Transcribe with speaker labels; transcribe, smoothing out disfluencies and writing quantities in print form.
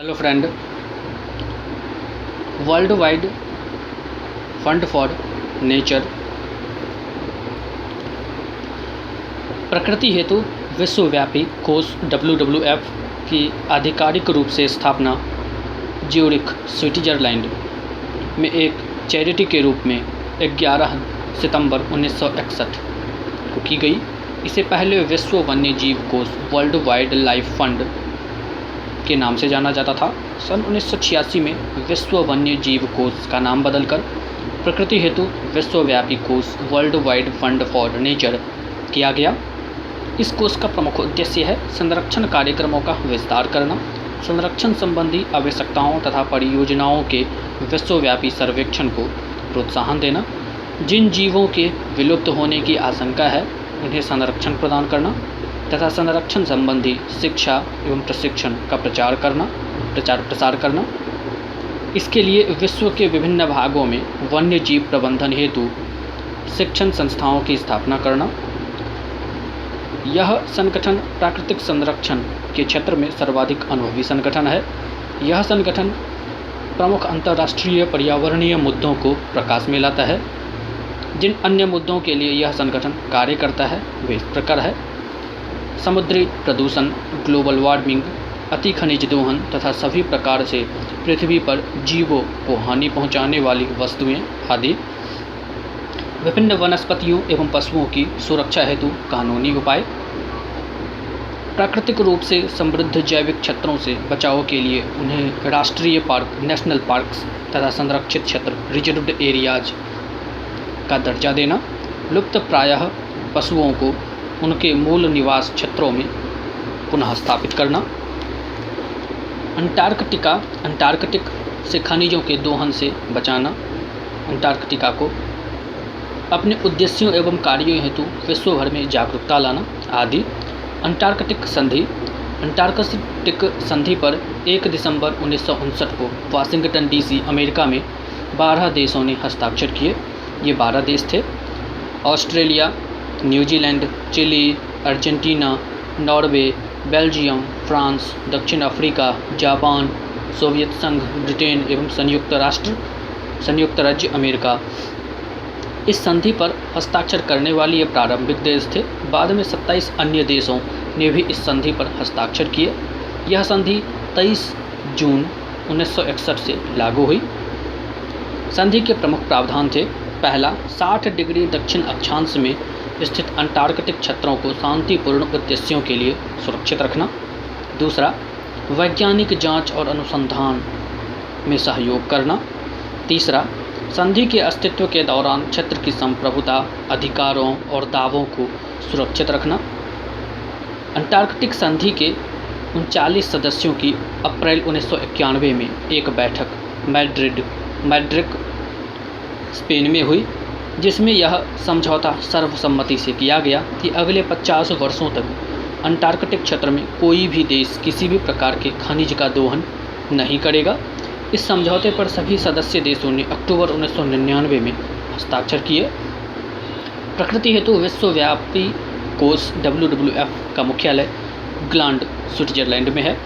Speaker 1: Hello friend, world wide fund for nature प्रकृति हेतु विश्वव्यापी कोष WWF की आधिकारिक रूप से स्थापना ज्यूरिख, स्विट्जरलैंड में एक चैरिटी के रूप में 11 सितंबर 1961 को की गई। इसे पहले विश्व वन्य जीव कोष वर्ल्ड वाइड लाइफ फंड के नाम से जाना जाता था। सन 1986 में विश्व वन्य जीव कोष का नाम बदलकर प्रकृति हेतु विश्वव्यापी कोष world wide fund for nature किया गया। इस कोष का प्रमुख उद्देश्य है संरक्षण कार्यक्रमों का विस्तार करना, संरक्षण संबंधी आवश्यकताओं तथा परियोजनाओं के विश्वव्यापी सर्वेक्षण को प्रोत्साहन देना, जिन जीवों के विलुप्त होने की आशंका है उन्हें संरक्षण प्रदान करना तथा संरक्षण संबंधी शिक्षा एवं प्रशिक्षण का प्रचार प्रसार करना। इसके लिए विश्व के विभिन्न भागों में वन्य जीव प्रबंधन हेतु शिक्षण संस्थाओं की स्थापना करना। यह संगठन प्राकृतिक संरक्षण के क्षेत्र में सर्वाधिक अनुभवी संगठन है। यह संगठन प्रमुख अंतर्राष्ट्रीय पर्यावरणीय मुद्दों को प्रकाश में लाता है। जिन अन्य मुद्दों के लिए यह संगठन कार्य करता है वे इस प्रकार है: समुद्री प्रदूषण, ग्लोबल वार्मिंग, अति खनिज दोहन तथा सभी प्रकार से पृथ्वी पर जीवों को हानि पहुंचाने वाली वस्तुएं आदि, विभिन्न वनस्पतियों एवं पशुओं की सुरक्षा हेतु कानूनी उपाय, प्राकृतिक रूप से समृद्ध जैविक क्षेत्रों से बचाव के लिए उन्हें राष्ट्रीय पार्क, नेशनल पार्क्स तथा संरक्षित क्षेत्र रिजर्व्ड एरियाज का दर्जा देना, लुप्त प्रायः पशुओं को उनके मूल निवास क्षेत्रों में पुनः स्थापित करना, अंटार्कटिक से खनिजों के दोहन से बचाना, अंटार्कटिका को अपने उद्देश्यों एवं कार्यों हेतु विश्व भर में जागरूकता लाना आदि। अंटार्कटिक संधि पर 1 दिसंबर 1959 को वाशिंगटन DC, अमेरिका में 12 देशों ने हस्ताक्षर किए। ये 12 देश थे: Australia, New Zealand, Chile, Argentina, Norway, Belgium, France, दक्षिण अफ्रीका, जापान, सोवियत संघ, ब्रिटेन एवं संयुक्त राज्य अमेरिका। इस संधि पर हस्ताक्षर करने वाले ये प्रारंभिक देश थे। बाद में 27 अन्य देशों ने भी इस संधि पर हस्ताक्षर किए। यह संधि 23 जून 1961 से लागू हुई। संधि के प्रमुख प्रावधान थे: पहला, 60 डिग्री दक्षिण अक्षांश में स्थित अंटार्कटिक क्षेत्रों को शांतिपूर्ण उद्देश्यों के लिए सुरक्षित रखना। दूसरा, वैज्ञानिक जांच और अनुसंधान में सहयोग करना। तीसरा, संधि के अस्तित्व के दौरान क्षेत्र की संप्रभुता, अधिकारों और दावों को सुरक्षित रखना। अंटार्कटिक संधि के 39 सदस्यों की अप्रैल 1991 में एक बैठक मैड्रिड स्पेन में हुई, जिसमें यह समझौता सर्वसम्मति से किया गया कि अगले 50 वर्षों तक अंटार्कटिक क्षेत्र में कोई भी देश किसी भी प्रकार के खनिज का दोहन नहीं करेगा। इस समझौते पर सभी सदस्य देशों ने अक्टूबर 1999 में हस्ताक्षर किए। प्रकृति हेतु विश्वव्यापी कोष WWF का मुख्यालय ग्लांड, स्विट्जरलैंड में है।